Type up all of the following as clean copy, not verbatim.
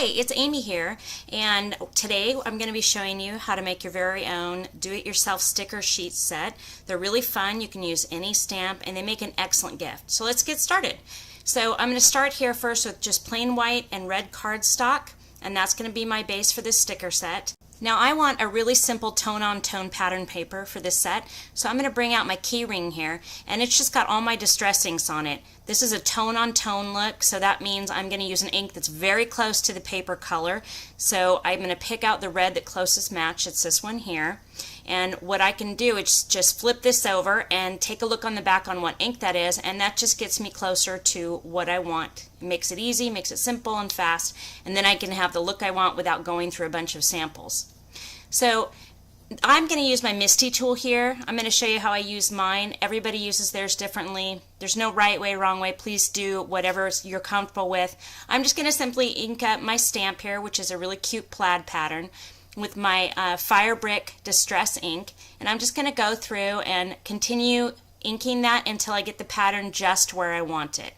Hi, it's Amy here, and today I'm going to be showing you how to make your very own do-it-yourself sticker sheet set. They're really fun. You can use any stamp, and they make an excellent gift. So let's get started. So I'm going to start here first with just plain white and red cardstock, and that's going to be my base for this sticker set. Now I want a really simple tone-on-tone pattern paper for this set, so I'm going to bring out my key ring here, and it's just got all my distress inks on it. This is a tone-on-tone look, so that means I'm going to use an ink that's very close to the paper color. So I'm going to pick out the red that closest match. It's this one here. And what I can do is just flip this over and take a look on the back on what ink that is, and that just gets me closer to what I want. It makes it easy, makes it simple and fast, and then I can have the look I want without going through a bunch of samples. So I'm going to use my Misty tool here. I'm going to show you how I use mine. Everybody uses theirs differently. There's no right way, wrong way. Please do whatever you're comfortable with. I'm just going to simply ink up my stamp here, which is a really cute plaid pattern, with my Fire Brick Distress ink, and I'm just going to go through and continue inking that until I get the pattern just where I want it.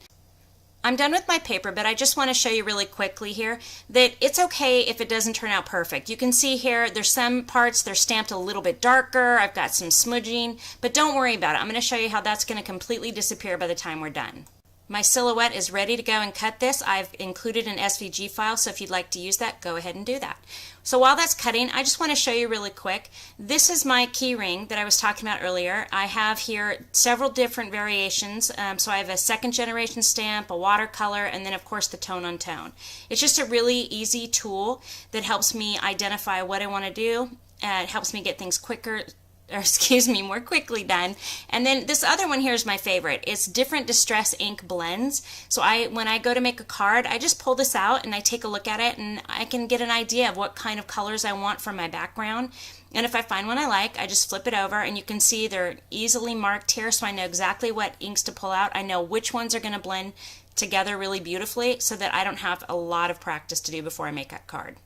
I'm done with my paper, but I just want to show you really quickly here that it's okay if it doesn't turn out perfect. You can see here there's some parts they're stamped a little bit darker, I've got some smudging, but don't worry about it. I'm going to show you how that's going to completely disappear by the time we're done. My silhouette is ready to go and cut this. I've included an SVG file, so if you'd like to use that, go ahead and do that. So while that's cutting, I just want to show you really quick. This is my key ring that I was talking about earlier. I have here several different variations. So I have a second generation stamp, a watercolor, and then of course the tone on tone. It's just a really easy tool that helps me identify what I want to do. It helps me get things quicker, or excuse me, more quickly done. And then this other one here is my favorite. It's different distress ink blends. So when I go to make a card, I just pull this out and I take a look at it, and I can get an idea of what kind of colors I want for my background. And if I find one I like, I just flip it over, and you can see they're easily marked here, so I know exactly what inks to pull out. I know which ones are going to blend together really beautifully, so that I don't have a lot of practice to do before I make that card.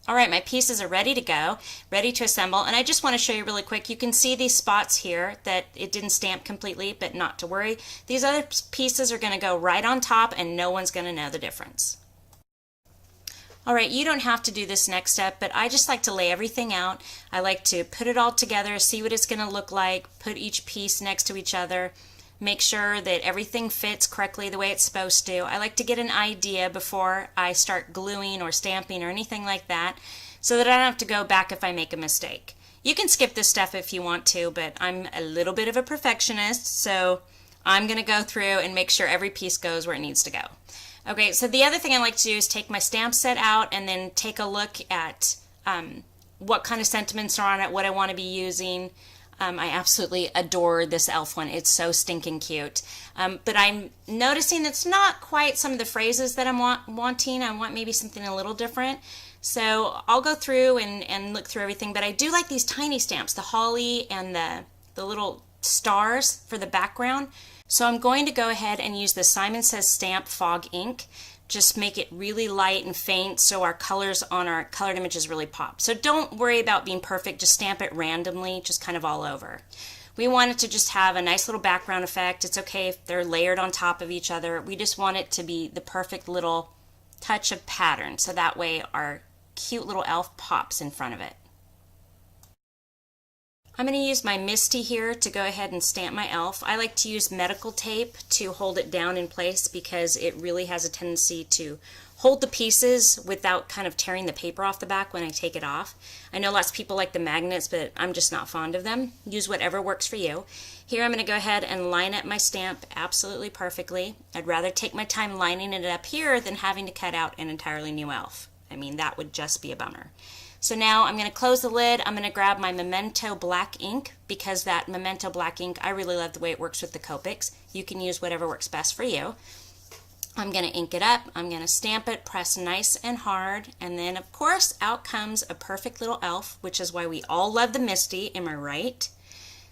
Alright, my pieces are ready to go, ready to assemble, and I just want to show you really quick. You can see these spots here that it didn't stamp completely, but not to worry. These other pieces are going to go right on top, and no one's going to know the difference. Alright, you don't have to do this next step, but I just like to lay everything out. I like to put it all together, see what it's going to look like, put each piece next to each other, make sure that everything fits correctly the way it's supposed to. I like to get an idea before I start gluing or stamping or anything like that, so that I don't have to go back if I make a mistake. You can skip this stuff if you want to, but I'm a little bit of a perfectionist, so I'm going to go through and make sure every piece goes where it needs to go. Okay, so the other thing I like to do is take my stamp set out and then take a look at what kind of sentiments are on it, what I want to be using. I absolutely adore this elf one. It's so stinking cute. But I'm noticing it's not quite some of the phrases that I'm wanting. I want maybe something a little different. So I'll go through and look through everything. But I do like these tiny stamps, the holly and the little stars for the background. So I'm going to go ahead and use the Simon Says Stamp Fog ink. Just make it really light and faint so our colors on our colored images really pop. So don't worry about being perfect, just stamp it randomly, just kind of all over. We want it to just have a nice little background effect. It's okay if they're layered on top of each other. We just want it to be the perfect little touch of pattern, so that way our cute little elf pops in front of it. I'm going to use my Misty here to go ahead and stamp my elf. I like to use medical tape to hold it down in place because it really has a tendency to hold the pieces without kind of tearing the paper off the back when I take it off. I know lots of people like the magnets, but I'm just not fond of them. Use whatever works for you. Here I'm going to go ahead and line up my stamp absolutely perfectly. I'd rather take my time lining it up here than having to cut out an entirely new elf. I mean, that would just be a bummer. So now I'm going to close the lid. I'm going to grab my Memento black ink, because that Memento black ink, I really love the way it works with the Copics. You can use whatever works best for you. I'm going to ink it up. I'm going to stamp it, press nice and hard, and then of course out comes a perfect little elf, which is why we all love the Misty, am I right?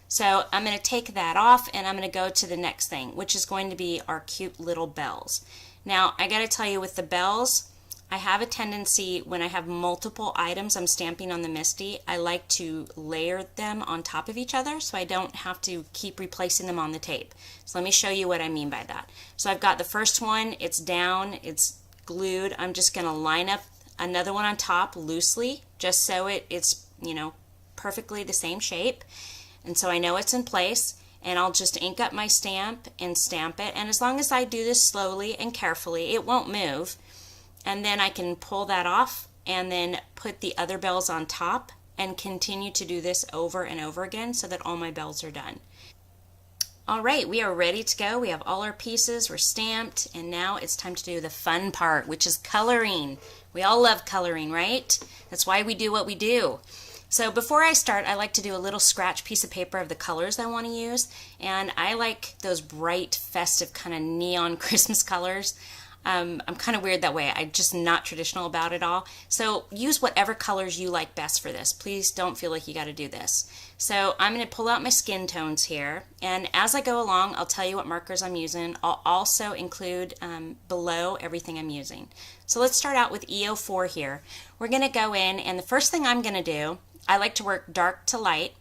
So I'm going to take that off, and I'm going to go to the next thing, which is going to be our cute little bells. Now I got to tell you, with the bells, I have a tendency when I have multiple items I'm stamping on the Misty, I like to layer them on top of each other so I don't have to keep replacing them on the tape. So let me show you what I mean by that. So I've got the first one, it's down, it's glued, I'm just going to line up another one on top loosely, just so it's, you know, perfectly the same shape. And so I know it's in place, and I'll just ink up my stamp and stamp it. And as long as I do this slowly and carefully, it won't move. And then I can pull that off and then put the other bells on top and continue to do this over and over again so that all my bells are done. All right, we are ready to go. We have all our pieces, we're stamped, and now it's time to do the fun part, which is coloring. We all love coloring, right? That's why we do what we do. So before I start, I like to do a little scratch piece of paper of the colors I want to use, and I like those bright, festive, kind of neon Christmas colors. I'm kind of weird that way. I'm just not traditional about it all. So use whatever colors you like best for this. Please don't feel like you got to do this. So I'm going to pull out my skin tones here, and as I go along, I'll tell you what markers I'm using. I'll also include below everything I'm using. So let's start out with EO4 here. We're going to go in, and the first thing I'm going to do, I like to work dark to light,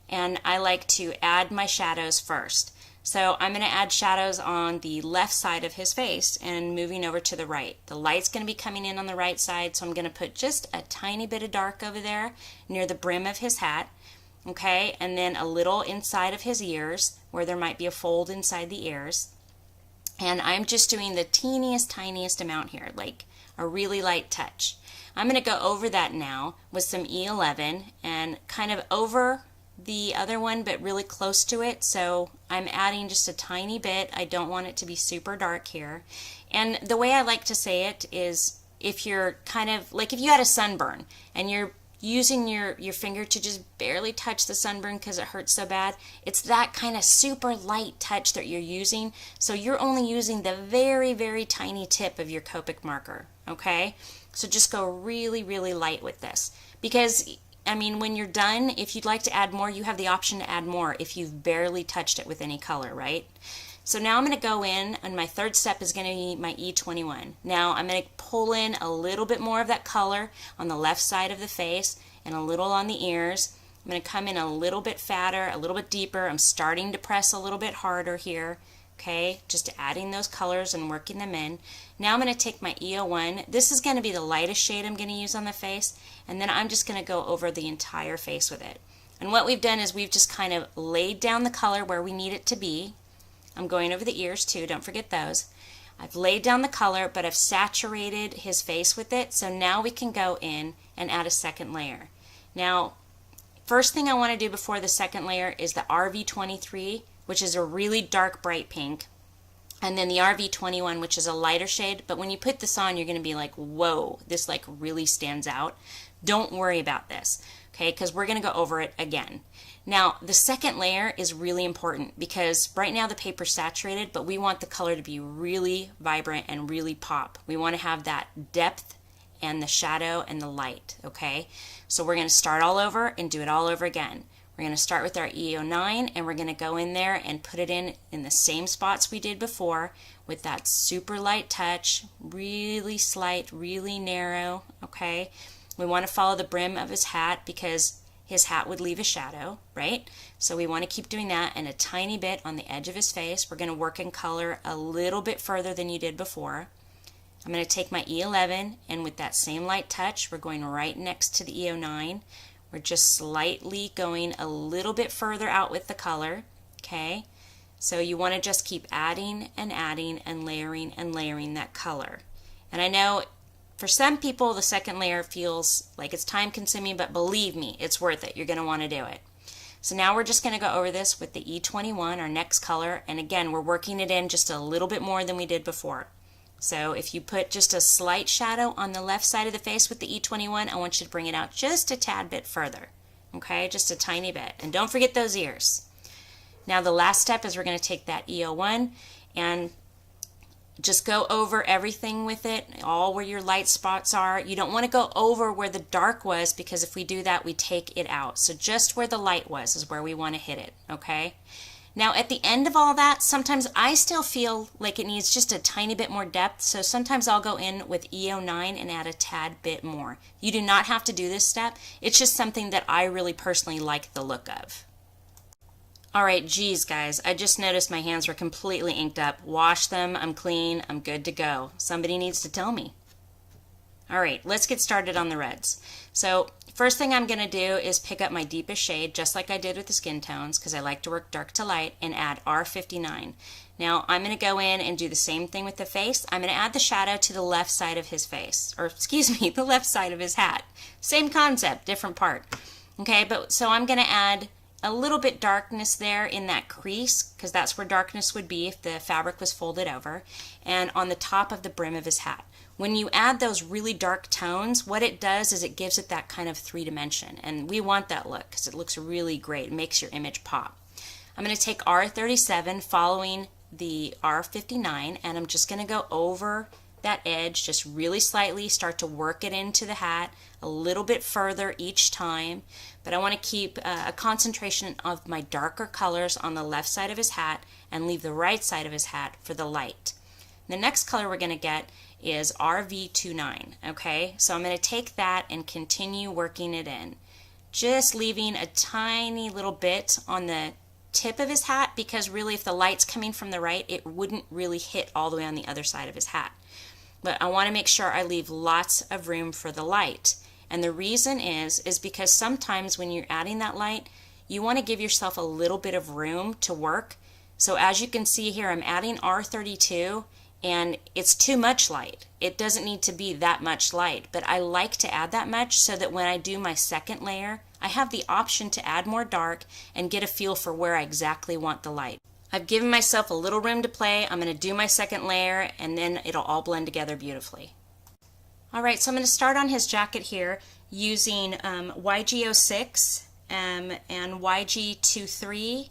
and I like to add my shadows first. So I'm going to add shadows on the left side of his face and moving over to the right. The light's going to be coming in on the right side, so I'm going to put just a tiny bit of dark over there near the brim of his hat, okay, and then a little inside of his ears where there might be a fold inside the ears. And I'm just doing the teeniest, tiniest amount here, like a really light touch. I'm going to go over that now with some E11 and kind of over the other one, but really close to it. So I'm adding just a tiny bit. I don't want it to be super dark here. And the way I like to say it is, if you're kind of like, if you had a sunburn and you're using your finger to just barely touch the sunburn because it hurts so bad, it's that kind of super light touch that you're using. So you're only using the very, very tiny tip of your Copic marker, okay? So just go really, really light with this, because I mean, when you're done, if you'd like to add more, you have the option to add more if you've barely touched it with any color, right? So now I'm going to go in, and my third step is going to be my E21. Now I'm going to pull in a little bit more of that color on the left side of the face and a little on the ears. I'm going to come in a little bit fatter, a little bit deeper. I'm starting to press a little bit harder here. Okay, just adding those colors and working them in. Now I'm going to take my EO1. This is going to be the lightest shade I'm going to use on the face, and then I'm just going to go over the entire face with it. And what we've done is we've just kind of laid down the color where we need it to be. I'm going over the ears too, don't forget those. I've laid down the color, but I've saturated his face with it, so now we can go in and add a second layer. Now, first thing I want to do before the second layer is the RV23, which is a really dark bright pink, and then the RV21, which is a lighter shade. But when you put this on, you're going to be like, whoa, this like really stands out. Don't worry about this, okay, because we're going to go over it again. Now, the second layer is really important because right now the paper's saturated, but we want the color to be really vibrant and really pop. We want to have that depth and the shadow and the light, okay? So we're going to start all over and do it all over again. We're going to start with our EO9, and we're going to go in there and put it in the same spots we did before with that super light touch, really slight, really narrow, okay? We want to follow the brim of his hat because his hat would leave a shadow, right? So we want to keep doing that, and a tiny bit on the edge of his face. We're going to work in color a little bit further than you did before. I'm going to take my E11, and with that same light touch, we're going right next to the EO9. We're just slightly going a little bit further out with the color, okay? So you want to just keep adding and adding and layering that color. And I know for some people the second layer feels like it's time consuming, but believe me, it's worth it. You're going to want to do it. So now we're just going to go over this with the E21, our next color, and again, we're working it in just a little bit more than we did before. So if you put just a slight shadow on the left side of the face with the E21, I want you to bring it out just a tad bit further, okay, just a tiny bit. And don't forget those ears. Now the last step is we're going to take that EO1 and just go over everything with it, all where your light spots are. You don't want to go over where the dark was, because if we do that, we take it out. So just where the light was is where we want to hit it, okay? Now at the end of all that, sometimes I still feel like it needs just a tiny bit more depth, so sometimes I'll go in with EO9 and add a tad bit more. You do not have to do this step. It's just something that I really personally like the look of. Alright, geez guys, I just noticed my hands were completely inked up. Wash them, I'm clean, I'm good to go. Somebody needs to tell me. All right, let's get started on the reds. So first thing I'm going to do is pick up my deepest shade, just like I did with the skin tones, because I like to work dark to light, and add R59. Now I'm going to go in and do the same thing with the face. I'm going to add the shadow to the left side of his face, or excuse me, the left side of his hat. Same concept, different part. Okay, but so I'm going to add a little bit darkness there in that crease, because that's where darkness would be if the fabric was folded over, and on the top of the brim of his hat. When you add those really dark tones, what it does is it gives it that kind of 3-dimension, and we want that look because it looks really great. It makes your image pop. I'm going to take R37 following the R59, and I'm just going to go over that edge just really slightly, start to work it into the hat a little bit further each time, but I want to keep a concentration of my darker colors on the left side of his hat and leave the right side of his hat for the light. The next color we're going to get is RV29, okay? So I'm going to take that and continue working it in, just leaving a tiny little bit on the tip of his hat, because really if the light's coming from the right, it wouldn't really hit all the way on the other side of his hat. But I want to make sure I leave lots of room for the light. And the reason is because sometimes when you're adding that light, you want to give yourself a little bit of room to work. So as you can see here, I'm adding R32, and it's too much light. It doesn't need to be that much light, but I like to add that much so that when I do my second layer, I have the option to add more dark and get a feel for where I exactly want the light. I've given myself a little room to play. I'm going to do my second layer, and then it'll all blend together beautifully. Alright, so I'm going to start on his jacket here using YG06 and YG23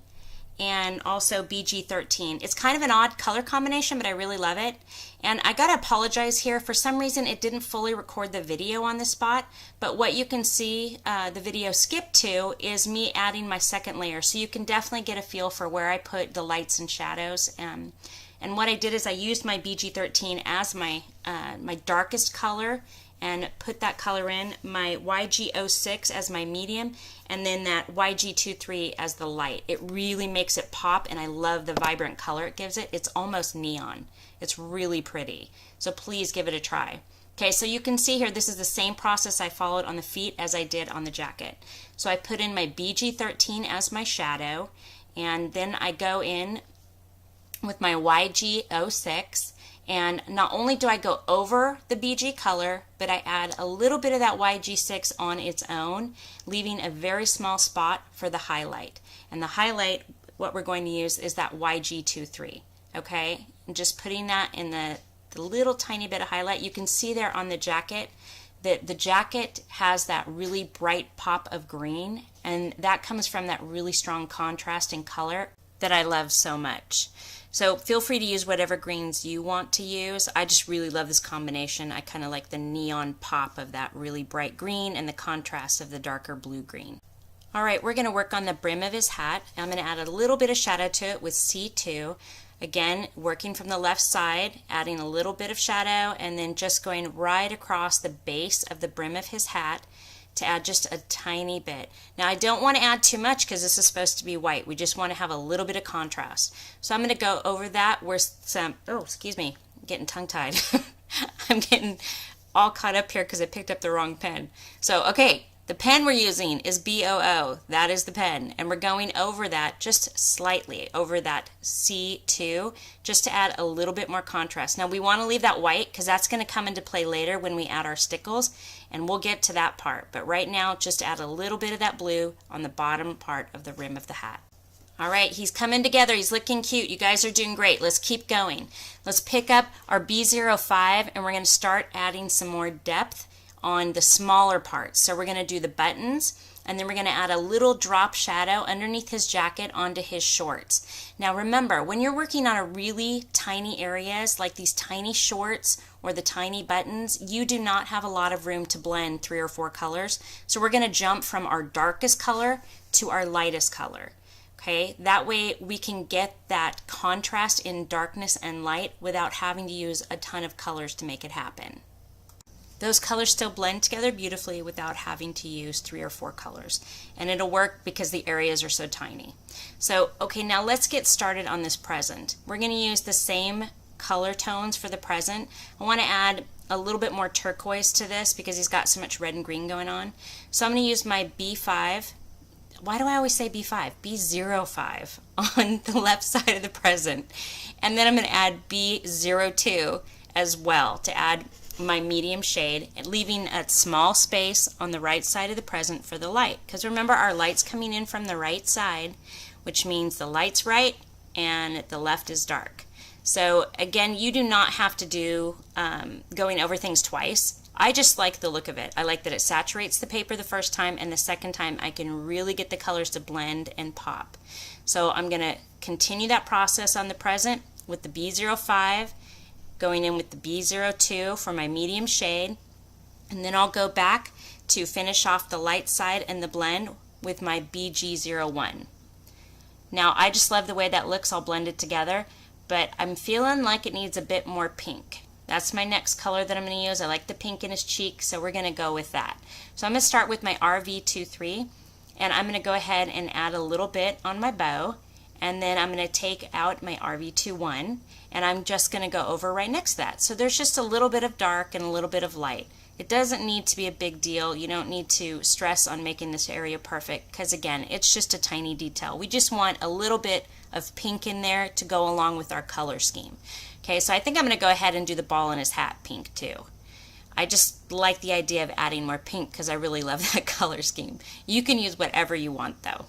and also BG13. It's kind of an odd color combination, but I really love it. And I gotta apologize here. For some reason, it didn't fully record the video on this spot, but what you can see the video skip to is me adding my second layer. So you can definitely get a feel for where I put the lights and shadows. And what I did is I used my BG13 as my darkest color and put that color in, my YG06 as my medium, and then that YG23 as the light. It really makes it pop, and I love the vibrant color it gives it. It's almost neon. It's really pretty. So please give it a try. Okay, so you can see here, this is the same process I followed on the feet as I did on the jacket. So I put in my BG13 as my shadow, and then I go in with my YG06, and not only do I go over the BG color, but I add a little bit of that YG6 on its own, leaving a very small spot for the highlight. And the highlight, what we're going to use is that YG23, okay? And just putting that in the little tiny bit of highlight. You can see there on the jacket that the jacket has that really bright pop of green, and that comes from that really strong contrast in color that I love so much. So feel free to use whatever greens you want to use. I just really love this combination. I kind of like the neon pop of that really bright green and the contrast of the darker blue-green. All right, we're going to work on the brim of his hat. I'm going to add a little bit of shadow to it with C2. Again, working from the left side, adding a little bit of shadow, and then just going right across the base of the brim of his hat to add just a tiny bit. Now I don't want to add too much because this is supposed to be white. We just want to have a little bit of contrast. So I'm going to go over that where some, oh, excuse me, I'm getting tongue-tied. I'm getting all caught up here because I picked up the wrong pen. So, okay, the pen we're using is BOO. That is the pen. And we're going over that just slightly, over that C2, just to add a little bit more contrast. Now we want to leave that white because that's going to come into play later when we add our stickles, and we'll get to that part. But right now, just add a little bit of that blue on the bottom part of the rim of the hat. All right, he's coming together. He's looking cute. You guys are doing great. Let's keep going. Let's pick up our B05, and we're going to start adding some more depth on the smaller parts. So we're going to do the buttons, and then we're going to add a little drop shadow underneath his jacket onto his shorts. Now remember, when you're working on a really tiny areas like these tiny shorts or the tiny buttons, you do not have a lot of room to blend 3 or 4 colors. So we're going to jump from our darkest color to our lightest color. Okay, that way we can get that contrast in darkness and light without having to use a ton of colors to make it happen. Those colors still blend together beautifully without having to use 3 or 4 colors. And it'll work because the areas are so tiny. So, okay, now let's get started on this present. We're going to use the same color tones for the present. I want to add a little bit more turquoise to this because he's got so much red and green going on. So I'm going to use my B5. Why do I always say B5? B05 on the left side of the present. And then I'm going to add B02 as well to add my medium shade, leaving a small space on the right side of the present for the light. Because remember, our light's coming in from the right side, which means the light's right and the left is dark. So again, you do not have to do going over things twice. I just like the look of it. I like that it saturates the paper the first time, and the second time I can really get the colors to blend and pop. So I'm going to continue that process on the present with the B05, going in with the B02 for my medium shade, and then I'll go back to finish off the light side and the blend with my BG01. Now I just love the way that looks all blended together, but I'm feeling like it needs a bit more pink. That's my next color that I'm going to use. I like the pink in his cheek, so we're going to go with that. So I'm going to start with my RV23, and I'm going to go ahead and add a little bit on my bow, and then I'm going to take out my RV21, and I'm just going to go over right next to that. So there's just a little bit of dark and a little bit of light. It doesn't need to be a big deal. You don't need to stress on making this area perfect because, again, it's just a tiny detail. We just want a little bit of pink in there to go along with our color scheme. Okay, so I think I'm going to go ahead and do the ball in his hat pink too. I just like the idea of adding more pink because I really love that color scheme. You can use whatever you want though.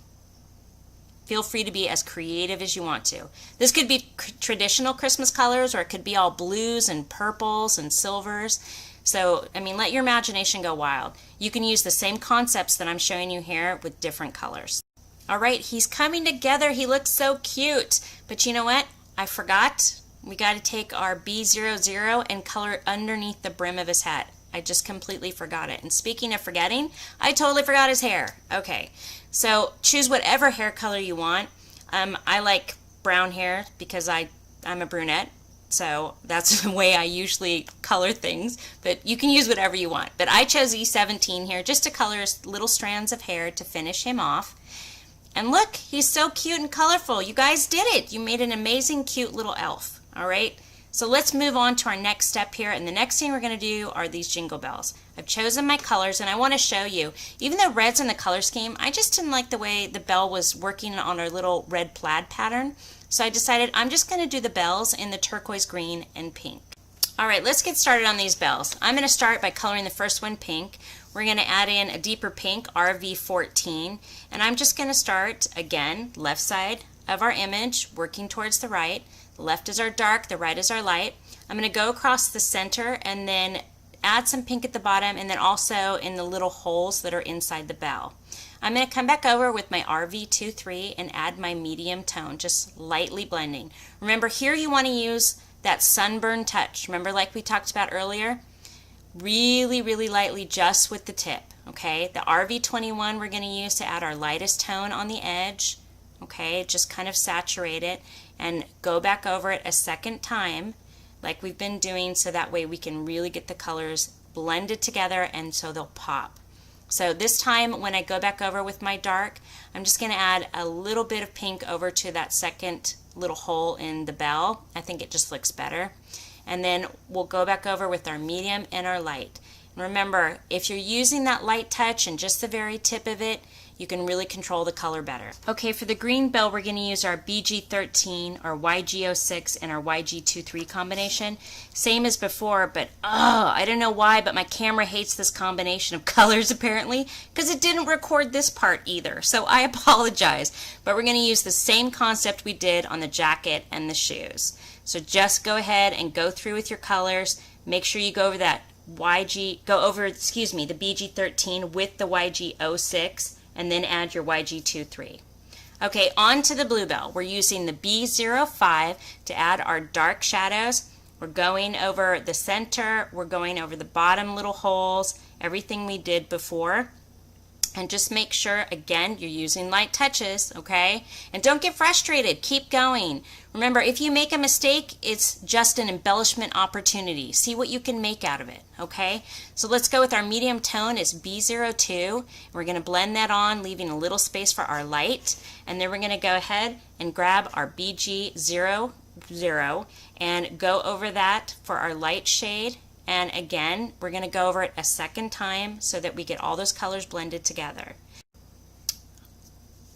Feel free to be as creative as you want to. This could be traditional Christmas colors, or it could be all blues and purples and silvers. So, I mean, let your imagination go wild. You can use the same concepts that I'm showing you here with different colors. All right, he's coming together. He looks so cute. But you know what? I forgot. We got to take our B00 and color it underneath the brim of his hat. I just completely forgot it. And speaking of forgetting, I totally forgot his hair. Okay, so choose whatever hair color you want. I like brown hair because I'm a brunette. So that's the way I usually color things, but you can use whatever you want. But I chose E17 here just to color little strands of hair to finish him off. And look, he's so cute and colorful. You guys did it. You made an amazing, cute little elf. All right, so let's move on to our next step here. And the next thing we're going to do are these jingle bells. I've chosen my colors, and I want to show you, even though red's in the color scheme, I just didn't like the way the bell was working on our little red plaid pattern. So I decided I'm just going to do the bells in the turquoise green and pink. All right, let's get started on these bells. I'm going to start by coloring the first one pink. We're going to add in a deeper pink, RV14, and I'm just going to start, again, left side of our image, working towards the right. The left is our dark, the right is our light. I'm going to go across the center and then add some pink at the bottom, and then also in the little holes that are inside the bell. I'm going to come back over with my RV23 and add my medium tone, just lightly blending. Remember, here you want to use that sunburn touch. Remember, like we talked about earlier? Really, really lightly, just with the tip, okay? The RV21 we're going to use to add our lightest tone on the edge, okay? Just kind of saturate it and go back over it a second time like we've been doing, so that way we can really get the colors blended together and so they'll pop. So this time when I go back over with my dark, I'm just going to add a little bit of pink over to that second little hole in the bell. I think it just looks better. And then we'll go back over with our medium and our light. And remember, if you're using that light touch and just the very tip of it, you can really control the color better. Okay, for the green bell, we're going to use our BG13, our YG06, and our YG23 combination. Same as before, but I don't know why, but my camera hates this combination of colors apparently, because it didn't record this part either. So I apologize, but we're going to use the same concept we did on the jacket and the shoes. So just go ahead and go through with your colors. Make sure you go over that the BG13 with the YG06, and then add your YG23. Okay, on to the bluebell. We're using the B05 to add our dark shadows. We're going over the center, we're going over the bottom little holes, everything we did before. And just make sure, again, you're using light touches, okay? And don't get frustrated. Keep going. Remember, if you make a mistake, it's just an embellishment opportunity. See what you can make out of it, okay? So let's go with our medium tone. It's B02. We're going to blend that on, leaving a little space for our light. And then we're going to go ahead and grab our BG00 and go over that for our light shade And again, we're going to go over it a second time so that we get all those colors blended together.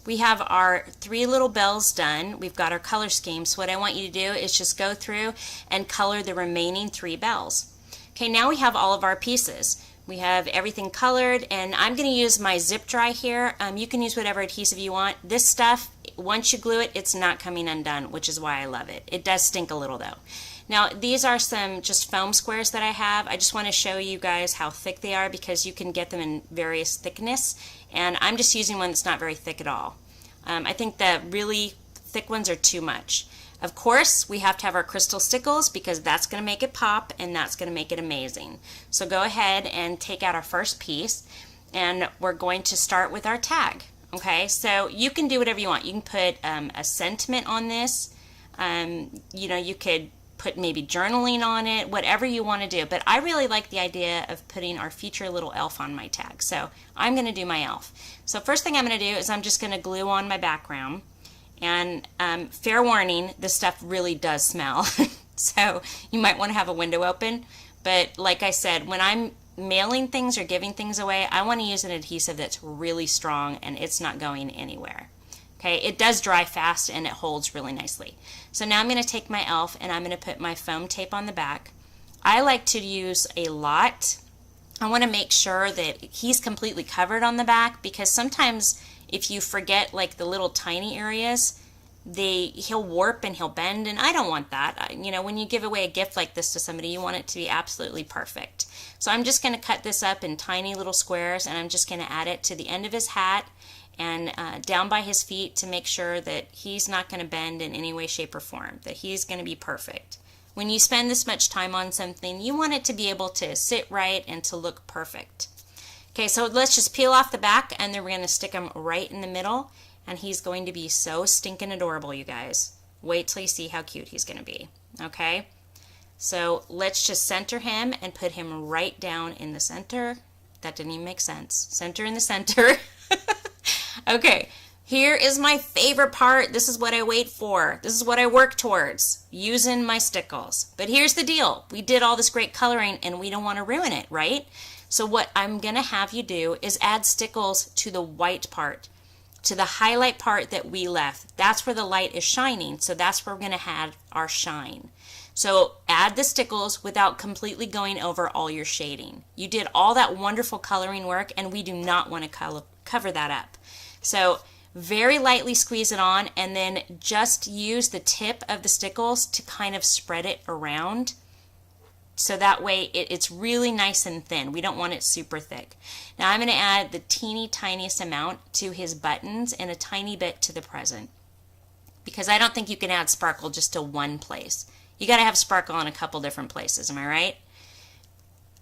We have our 3 little bells done. We've got our color scheme. So what I want you to do is just go through and color the remaining 3 bells. Okay, now we have all of our pieces. We have everything colored, and I'm going to use my zip dry here. You can use whatever adhesive you want. This stuff, once you glue it, it's not coming undone, which is why I love it. It does stink a little though. Now these are some just foam squares that I have. I just want to show you guys how thick they are because you can get them in various thickness, and I'm just using one that's not very thick at all. I think the really thick ones are too much. Of course, we have to have our crystal stickles because that's going to make it pop and that's going to make it amazing. So go ahead and take out our first piece, and we're going to start with our tag. Okay, so you can do whatever you want. You can put a sentiment on this. You know, you could put maybe journaling on it, whatever you want to do. But I really like the idea of putting our future little elf on my tag. So I'm going to do my elf. So first thing I'm going to do is I'm just going to glue on my background. And fair warning, this stuff really does smell. So you might want to have a window open. But like I said, when I'm mailing things or giving things away, I want to use an adhesive that's really strong and it's not going anywhere. Okay, it does dry fast and it holds really nicely. So now I'm going to take my elf and I'm going to put my foam tape on the back. I like to use a lot. I want to make sure that he's completely covered on the back because sometimes if you forget like the little tiny areas, he'll warp and he'll bend, and I don't want that. You know, when you give away a gift like this to somebody, you want it to be absolutely perfect. So I'm just going to cut this up in tiny little squares, and I'm just going to add it to the end of his hat and down by his feet to make sure that he's not going to bend in any way, shape, or form, that he's going to be perfect. When you spend this much time on something, you want it to be able to sit right and to look perfect. Okay, so let's just peel off the back, and then we're going to stick him right in the middle, and he's going to be so stinking adorable, you guys. Wait till you see how cute he's going to be, okay? So let's just center him and put him right down in the center. That didn't even make sense. Center in the center. Okay, here is my favorite part. This is what I wait for. This is what I work towards, using my stickles. But here's the deal. We did all this great coloring, and we don't want to ruin it, right? So what I'm going to have you do is add stickles to the white part, to the highlight part that we left. That's where the light is shining, so that's where we're going to have our shine. So add the stickles without completely going over all your shading. You did all that wonderful coloring work, and we do not want to cover that up. So very lightly squeeze it on, and then just use the tip of the stickles to kind of spread it around. So that way it's really nice and thin. We don't want it super thick. Now I'm going to add the teeny tiniest amount to his buttons and a tiny bit to the present, because I don't think you can add sparkle just to one place. You got to have sparkle in a couple different places. Am I right?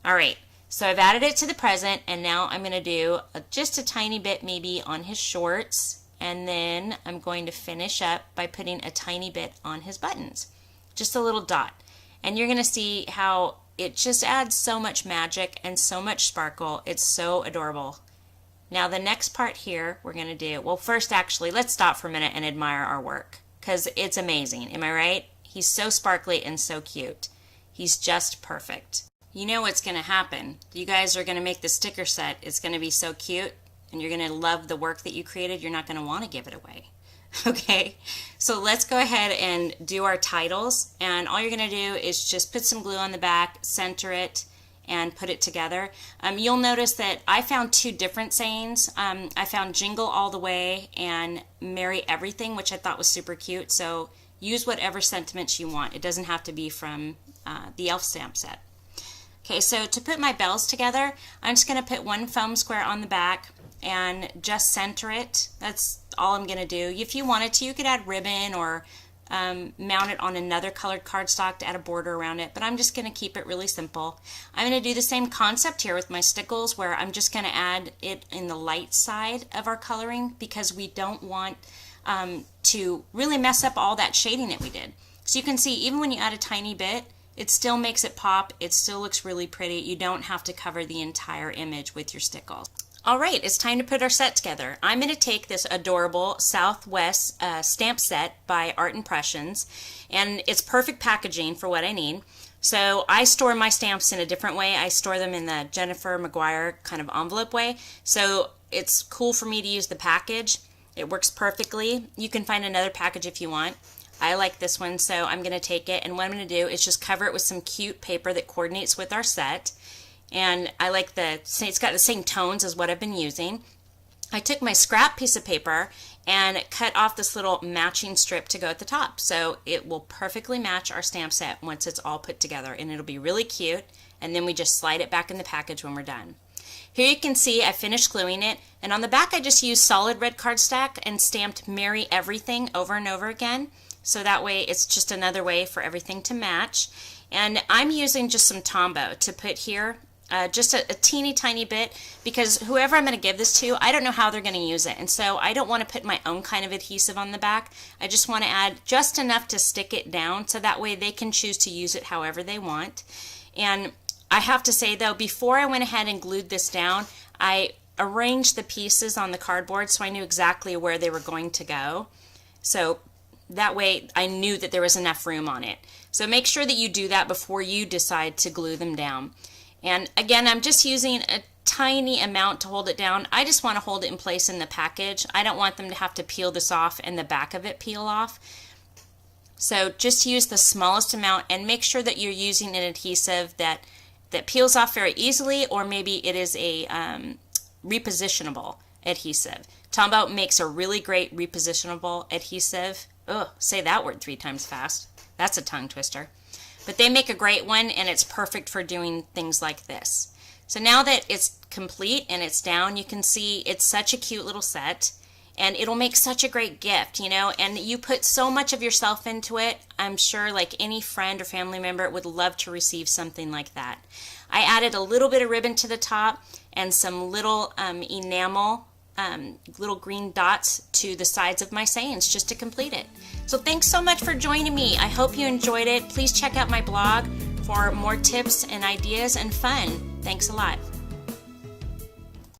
All right. So I've added it to the present, and now I'm going to do just a tiny bit maybe on his shorts, and then I'm going to finish up by putting a tiny bit on his buttons. Just a little dot. And you're going to see how it just adds so much magic and so much sparkle. It's so adorable. Now the next part here we're going to do, well first actually let's stop for a minute and admire our work because it's amazing. Am I right? He's so sparkly and so cute. He's just perfect. You know what's going to happen. You guys are going to make the sticker set. It's going to be so cute and you're going to love the work that you created. You're not going to want to give it away. Okay, so let's go ahead and do our titles, and all you're going to do is just put some glue on the back, center it, and put it together. You'll notice that I found 2 different sayings. I found Jingle All the Way and Merry Everything, which I thought was super cute, so use whatever sentiments you want. It doesn't have to be from the Elf stamp set. Okay, so to put my bells together, I'm just going to put 1 foam square on the back and just center it. That's all I'm going to do. If you wanted to, you could add ribbon or mount it on another colored cardstock to add a border around it, but I'm just going to keep it really simple. I'm going to do the same concept here with my stickles, where I'm just going to add it in the light side of our coloring because we don't want to really mess up all that shading that we did. So you can see even when you add a tiny bit, it still makes it pop. It still looks really pretty. You don't have to cover the entire image with your stickles. All right, it's time to put our set together. I'm going to take this adorable Southwest stamp set by Art Impressions, and it's perfect packaging for what I need. So I store my stamps in a different way. I store them in the Jennifer McGuire kind of envelope way. So it's cool for me to use the package. It works perfectly. You can find another package if you want. I like this one, so I'm going to take it, and what I'm going to do is just cover it with some cute paper that coordinates with our set. And I like it's got the same tones as what I've been using. I took my scrap piece of paper and cut off this little matching strip to go at the top. So it will perfectly match our stamp set once it's all put together, and it'll be really cute. And then we just slide it back in the package when we're done. Here you can see I finished gluing it, and on the back I just used solid red cardstock and stamped Merry Everything over and over again. So that way it's just another way for everything to match. And I'm using just some Tombow to put here. Just a teeny tiny bit, because whoever I'm going to give this to, I don't know how they're going to use it, and so I don't want to put my own kind of adhesive on the back. I just want to add just enough to stick it down, so that way they can choose to use it however they want. And I have to say though, before I went ahead and glued this down, I arranged the pieces on the cardboard so I knew exactly where they were going to go. So that way I knew that there was enough room on it. So make sure that you do that before you decide to glue them down. And again, I'm just using a tiny amount to hold it down. I just want to hold it in place in the package. I don't want them to have to peel this off and the back of it peel off. So just use the smallest amount, and make sure that you're using an adhesive that peels off very easily, or maybe it is a repositionable adhesive. Tombow makes a really great repositionable adhesive. Ugh, say that word 3 times fast. That's a tongue twister. But they make a great one, and it's perfect for doing things like this. So now that it's complete and it's down, you can see it's such a cute little set, and it'll make such a great gift, you know, and you put so much of yourself into it. I'm sure like any friend or family member would love to receive something like that. I added a little bit of ribbon to the top and some little enamel little green dots to the sides of my sayings just to complete it. So thanks so much for joining me. I hope you enjoyed it. Please check out my blog for more tips and ideas and fun. Thanks a lot.